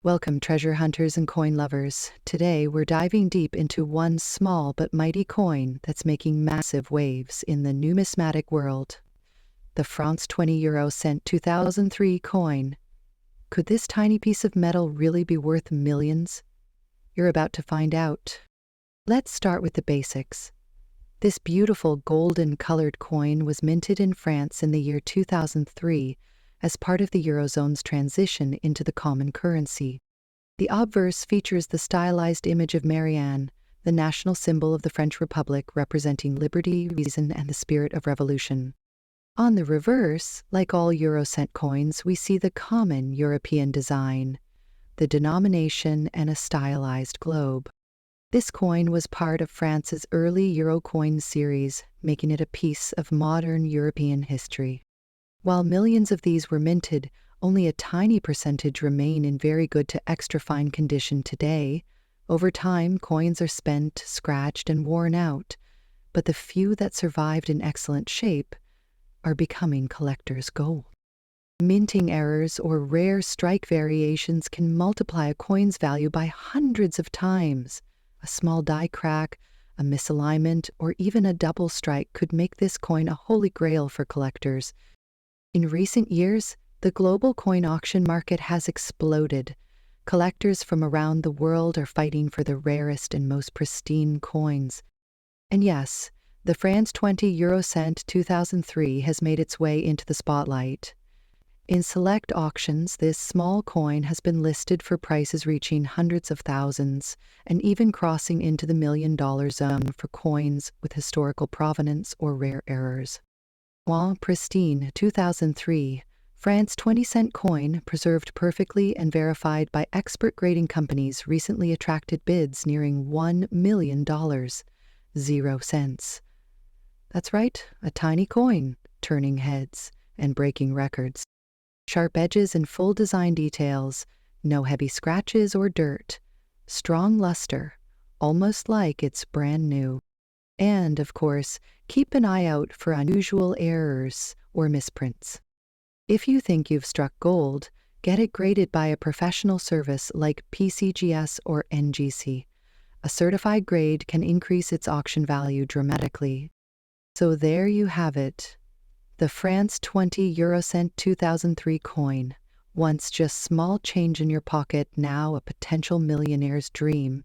Welcome, treasure hunters and coin lovers. Today we're diving deep into one small but mighty coin that's making massive waves in the numismatic world. The France 20 euro cent 2003 coin. Could this tiny piece of metal really be worth millions? You're about to find out. Let's start with the basics. This beautiful golden-colored coin was minted in France in the year 2003 as part of the Eurozone's transition into the common currency. The obverse features the stylized image of Marianne, the national symbol of the French Republic representing liberty, reason, and the spirit of revolution. On the reverse, like all Eurocent coins, we see the common European design, the denomination, and a stylized globe. This coin was part of France's early Euro coin series, making it a piece of modern European history. While millions of these were minted, only a tiny percentage remain in very good to extra fine condition today. Over time, coins are spent, scratched, and worn out, but the few that survived in excellent shape are becoming collector's gold. Minting errors or rare strike variations can multiply a coin's value by hundreds of times. A small die crack, a misalignment, or even a double strike could make this coin a holy grail for collectors. In recent years, the global coin auction market has exploded. Collectors from around the world are fighting for the rarest and most pristine coins. And yes, the France 20 euro cent 2003 has made its way into the spotlight. In select auctions, this small coin has been listed for prices reaching hundreds of thousands and even crossing into the $1 million zone for coins with historical provenance or rare errors. While pristine 2003, France 20-cent coin, preserved perfectly and verified by expert grading companies, recently attracted bids nearing $1 million. 0 cents. That's right, a tiny coin, turning heads and breaking records. Sharp edges and full design details, no heavy scratches or dirt, strong luster, almost like it's brand new. And, of course, keep an eye out for unusual errors or misprints. If you think you've struck gold, get it graded by a professional service like PCGS or NGC. A certified grade can increase its auction value dramatically. So there you have it. The France 20 euro cent 2003 coin, once just small change in your pocket, now a potential millionaire's dream.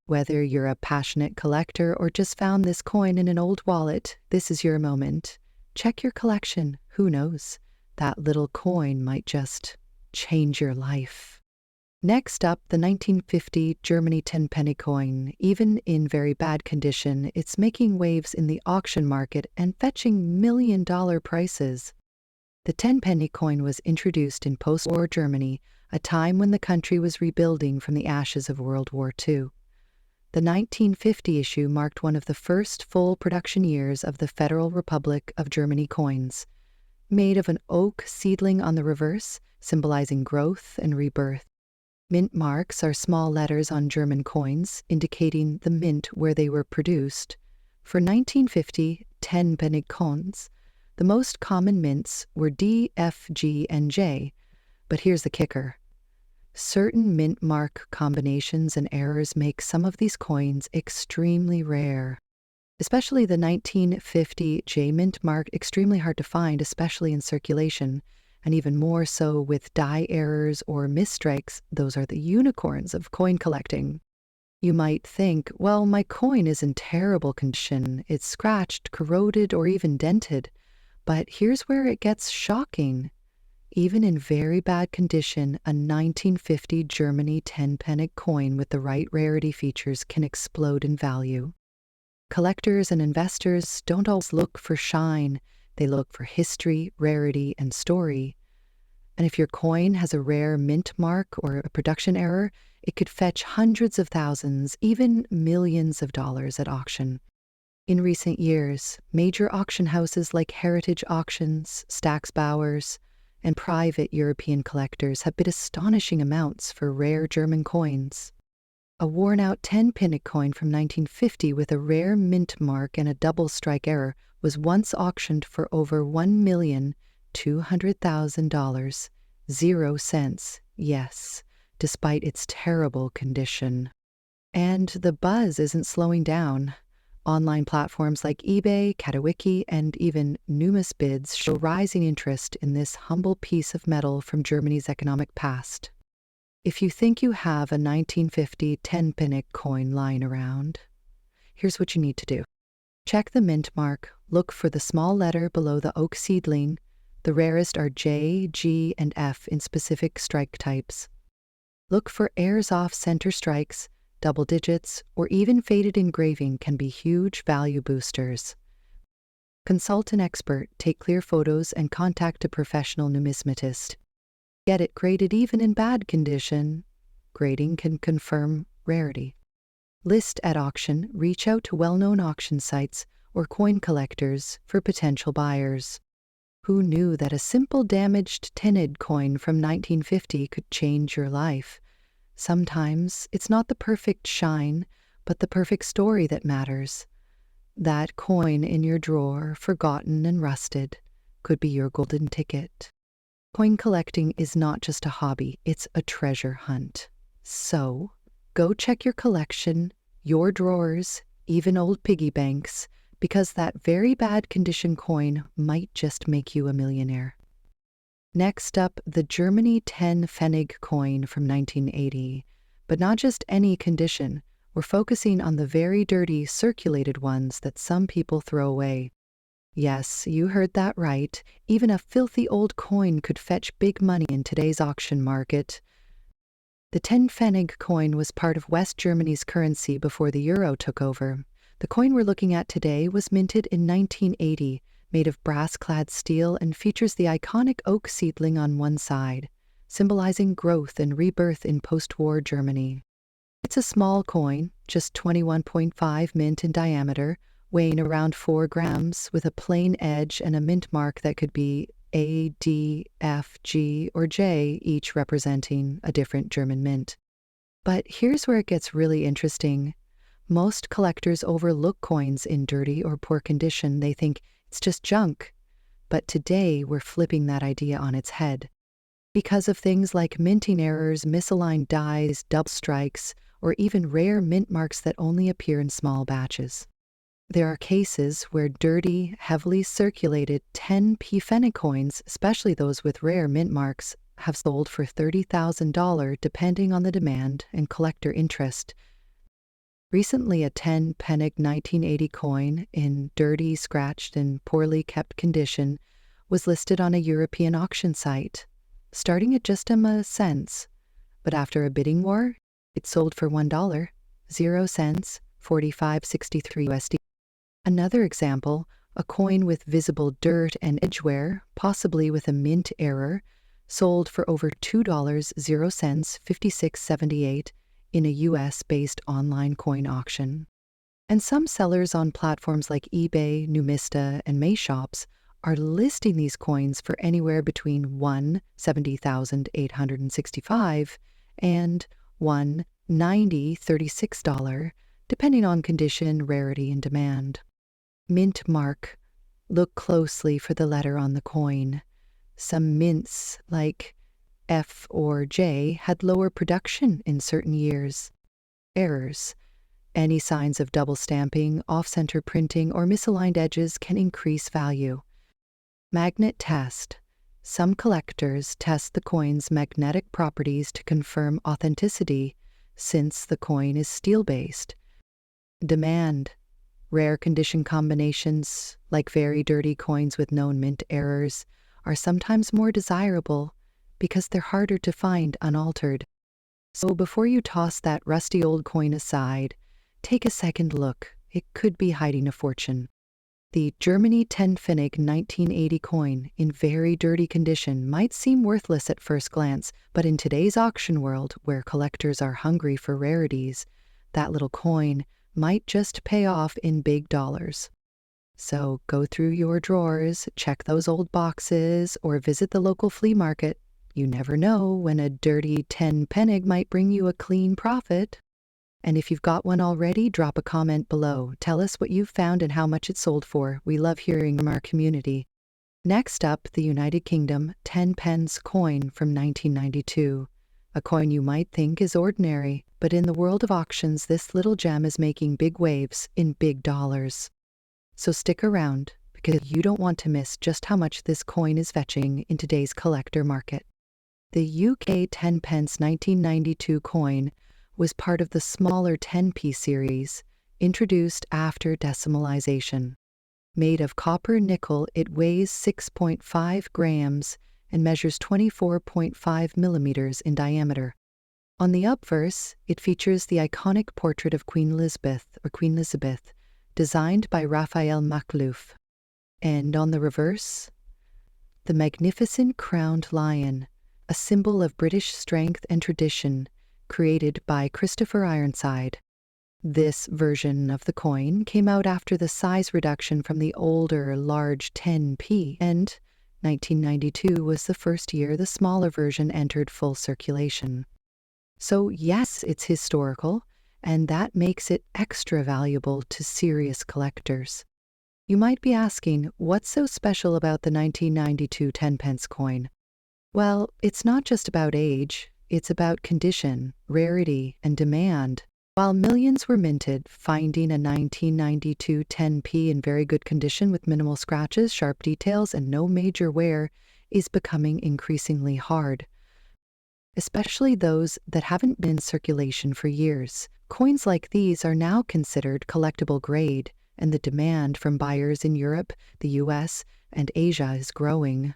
Whether you're a passionate collector or just found this coin in an old wallet, this is your moment. Check your collection. Who knows? That little coin might just change your life. Next up, the 1950 Germany 10-penny coin. Even in very bad condition, it's making waves in the auction market and fetching million-dollar prices. The 10-penny coin was introduced in post-war Germany, a time when the country was rebuilding from the ashes of World War II. The 1950 issue marked one of the first full production years of the Federal Republic of Germany coins, made of an oak seedling on the reverse, symbolizing growth and rebirth. Mint marks are small letters on German coins, indicating the mint where they were produced. For 1950 10-penny coins, the most common mints were D, F, G, and J. But here's the kicker. Certain mint mark combinations and errors make some of these coins extremely rare. Especially the 1950 J mint mark extremely hard to find, especially in circulation, and even more so with die errors or misstrikes. Those are the unicorns of coin collecting. You might think, well, my coin is in terrible condition. It's scratched, corroded, or even dented. But here's where it gets shocking. Even in very bad condition, a 1950 Germany 10-penny coin with the right rarity features can explode in value. Collectors and investors don't always look for shine. They look for history, rarity, and story. And if your coin has a rare mint mark or a production error, it could fetch hundreds of thousands, even millions of dollars at auction. In recent years, major auction houses like Heritage Auctions, Stax Bowers, and private European collectors have bid astonishing amounts for rare German coins. A worn-out 10-penny coin from 1950 with a rare mint mark and a double strike error was once auctioned for over $1,200,000. 0 cents. Yes, despite its terrible condition. And the buzz isn't slowing down. Online platforms like eBay, Katawiki, and even Numis bids show rising interest in this humble piece of metal from Germany's economic past. If you think you have a 1950 10-pfennig coin lying around, here's what you need to do. Check the mint mark, look for the small letter below the oak seedling. The rarest are J, G, and F in specific strike types. Look for airs off center strikes, double digits, or even faded engraving can be huge value boosters. Consult an expert, take clear photos, and contact a professional numismatist. Get it graded even in bad condition. Grading can confirm rarity. List at auction, reach out to well-known auction sites or coin collectors for potential buyers. Who knew that a simple damaged pfennig coin from 1950 could change your life? Sometimes it's not the perfect shine, but the perfect story that matters. That coin in your drawer, forgotten and rusted, could be your golden ticket. Coin collecting is not just a hobby, it's a treasure hunt. So, go check your collection, your drawers, even old piggy banks, because that very bad condition coin might just make you a millionaire. Next up, the Germany 10 pfennig coin from 1980. But not just any condition, we're focusing on the very dirty, circulated ones that some people throw away. Yes, you heard that right. Even a filthy old coin could fetch big money in today's auction market. The 10 pfennig coin was part of West Germany's currency before the euro took over. The coin we're looking at today was minted in 1980, made of brass-clad steel, and features the iconic oak seedling on one side, symbolizing growth and rebirth in post-war Germany. It's a small coin, just 21.5 mint in diameter, weighing around 4 grams, with a plain edge and a mint mark that could be A, D, F, G, or J, each representing a different German mint. But here's where it gets really interesting. Most collectors overlook coins in dirty or poor condition. They think it's just junk. But today we're flipping that idea on its head. Because of things like minting errors, misaligned dies, double strikes, or even rare mint marks that only appear in small batches. There are cases where dirty, heavily circulated 10 pfennig coins, especially those with rare mint marks, have sold for $30,000 depending on the demand and collector interest. Recently, a 10 pfennig 1980 coin in dirty, scratched, and poorly kept condition was listed on a European auction site, starting at just cents. But after a bidding war, it sold for $1, 0 cents, 45.63 USD. Another example, a coin with visible dirt and edgeware, possibly with a mint error, sold for over $2, 0 cents, 56.78 in a US-based online coin auction. And some sellers on platforms like eBay, Numista, and Mayshops are listing these coins for anywhere between $170,865 and $190,36, depending on condition, rarity, and demand. Mint mark. Look closely for the letter on the coin. Some mints, like F or J, had lower production in certain years. Errors. Any signs of double stamping, off-center printing, or misaligned edges can increase value. Magnet test. Some collectors test the coin's magnetic properties to confirm authenticity, since the coin is steel-based. Demand. Rare condition combinations, like very dirty coins with known mint errors, are sometimes more desirable because they're harder to find unaltered. So before you toss that rusty old coin aside, take a second look. It could be hiding a fortune. The Germany 10 pfennig 1980 coin in very dirty condition might seem worthless at first glance, but in today's auction world, where collectors are hungry for rarities, that little coin might just pay off in big dollars. So go through your drawers, check those old boxes, or visit the local flea market. You never know when a dirty 10 pfennig might bring you a clean profit. And if you've got one already, drop a comment below. Tell us what you've found and how much it sold for. We love hearing from our community. Next up, the United Kingdom 10 pence coin from 1992. a coin you might think is ordinary, but in the world of auctions, this little gem is making big waves in big dollars. So stick around, because you don't want to miss just how much this coin is fetching in today's collector market. The UK 10 pence 1992 coin was part of the smaller 10p series, introduced after decimalization. Made of copper nickel, it weighs 6.5 grams and measures 24.5 millimeters in diameter. On the obverse, it features the iconic portrait of Queen Elizabeth, designed by Raphael Maclouf. And on the reverse, the magnificent crowned lion, a symbol of British strength and tradition, created by Christopher Ironside. This version of the coin came out after the size reduction from the older, large 10p, and 1992 was the first year the smaller version entered full circulation. So yes, it's historical, and that makes it extra valuable to serious collectors. You might be asking, what's so special about the 1992 10 pence coin? Well, it's not just about age, it's about condition, rarity, and demand. While millions were minted, finding a 1992 10p in very good condition with minimal scratches, sharp details, and no major wear is becoming increasingly hard, especially those that haven't been in circulation for years. Coins like these are now considered collectible grade, and the demand from buyers in Europe, the US, and Asia is growing.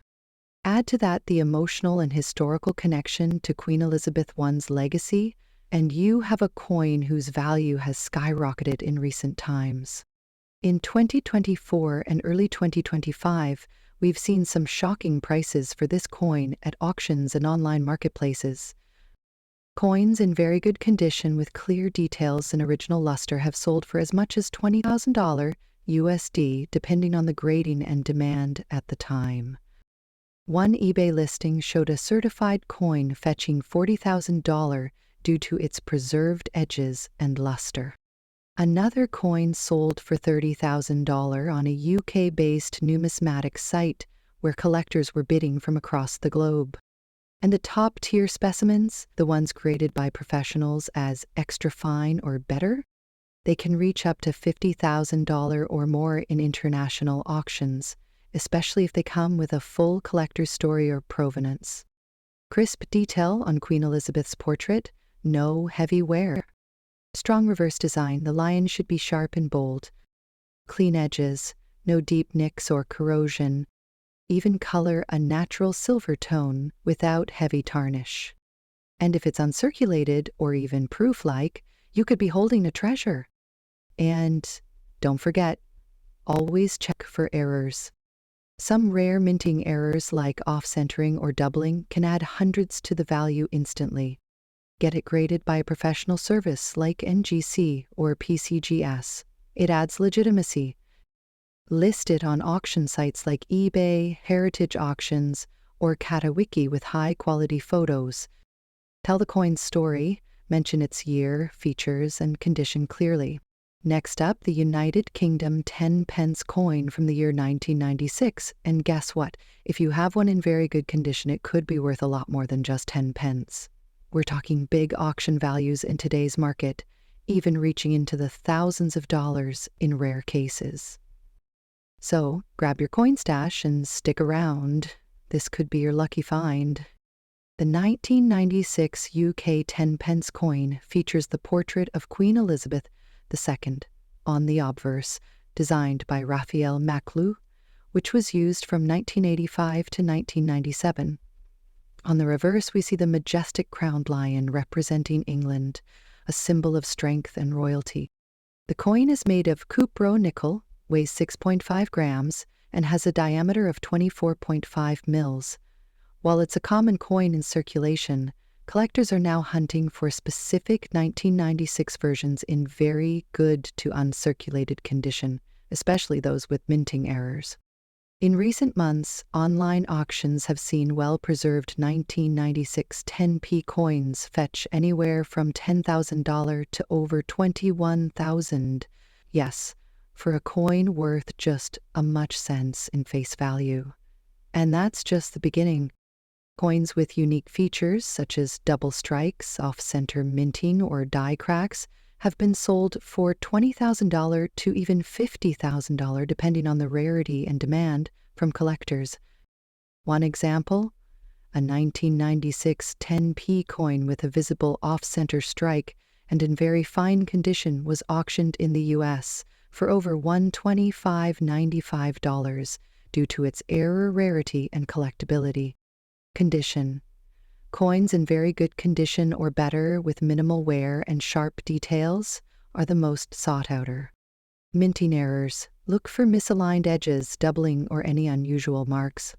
Add to that the emotional and historical connection to Queen Elizabeth I's legacy, and you have a coin whose value has skyrocketed in recent times. In 2024 and early 2025, we've seen some shocking prices for this coin at auctions and online marketplaces. Coins in very good condition with clear details and original luster have sold for as much as $20,000 USD, depending on the grading and demand at the time. One eBay listing showed a certified coin fetching $40,000 due to its preserved edges and luster. Another coin sold for $30,000 on a UK-based numismatic site where collectors were bidding from across the globe. And the top-tier specimens, the ones graded by professionals as extra fine or better, they can reach up to $50,000 or more in international auctions, especially if they come with a full collector's story or provenance. Crisp detail on Queen Elizabeth's portrait, no heavy wear. Strong reverse design, the lion should be sharp and bold. Clean edges, no deep nicks or corrosion. Even color, a natural silver tone without heavy tarnish. And if it's uncirculated or even proof-like, you could be holding a treasure. And don't forget, always check for errors. Some rare minting errors like off-centering or doubling can add hundreds to the value instantly. Get it graded by a professional service like NGC or PCGS. It adds legitimacy. List it on auction sites like eBay, Heritage Auctions, or Katawiki with high-quality photos. Tell the coin's story, mention its year, features, and condition clearly. Next up, the United Kingdom 10 pence coin from the year 1996, and guess what? If you have one in very good condition, it could be worth a lot more than just 10 pence. We're talking big auction values in today's market, even reaching into the thousands of dollars in rare cases. So, grab your coin stash and stick around. This could be your lucky find. The 1996 UK 10 pence coin features the portrait of Queen Elizabeth II on the obverse, designed by Raphael Maclouf, which was used from 1985 to 1997. On the reverse, we see the majestic crowned lion representing England, a symbol of strength and royalty. The coin is made of cupro nickel, weighs 6.5 grams, and has a diameter of 24.5 mils. While it's a common coin in circulation, collectors are now hunting for specific 1996 versions in very good to uncirculated condition, especially those with minting errors. In recent months, online auctions have seen well-preserved 1996 10p coins fetch anywhere from $10,000 to over $21,000. Yes, for a coin worth just a much cents in face value. And that's just the beginning. Coins with unique features, such as double strikes, off-center minting, or die cracks, have been sold for $20,000 to even $50,000 depending on the rarity and demand from collectors. One example, a 1996 10p coin with a visible off-center strike and in very fine condition was auctioned in the U.S. for over $125.95 due to its rare rarity and collectability. Condition. Coins in very good condition or better with minimal wear and sharp details are the most sought after. Minting errors. Look for misaligned edges, doubling, or any unusual marks.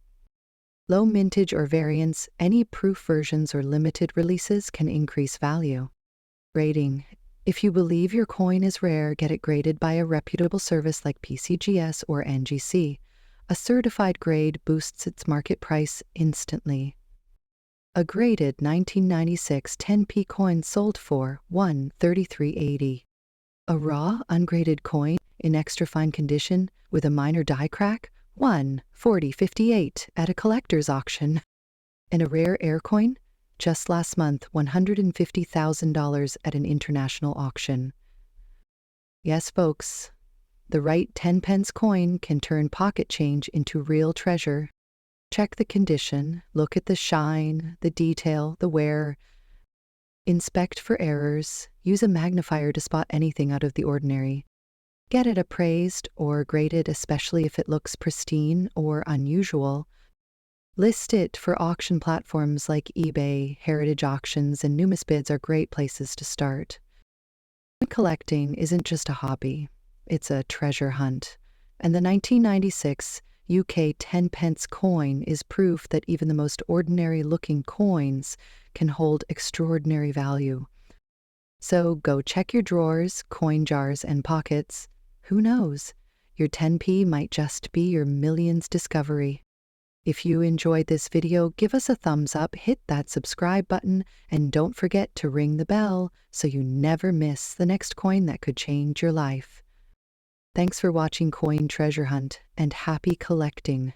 Low mintage or variance, any proof versions or limited releases can increase value. Grading. If you believe your coin is rare, get it graded by a reputable service like PCGS or NGC. A certified grade boosts its market price instantly. A graded 1996 10p coin sold for $133.80. A raw, ungraded coin in extra fine condition with a minor die crack, $140.58 at a collector's auction. And a rare air coin, just last month, $150,000 at an international auction. Yes, folks, the right 10-pence coin can turn pocket change into real treasure. Check the condition, look at the shine, the detail, the wear. Inspect for errors, use a magnifier to spot anything out of the ordinary. Get it appraised or graded, especially if it looks pristine or unusual. List it for auction platforms like eBay, Heritage Auctions, and NumisBids are great places to start. Collecting isn't just a hobby, it's a treasure hunt. And the 1996 UK 10-pence coin is proof that even the most ordinary-looking coins can hold extraordinary value. So go check your drawers, coin jars, and pockets. Who knows? Your 10p might just be your millions discovery. If you enjoyed this video, give us a thumbs up, hit that subscribe button, and don't forget to ring the bell so you never miss the next coin that could change your life. Thanks for watching Coin Treasure Hunt, and happy collecting!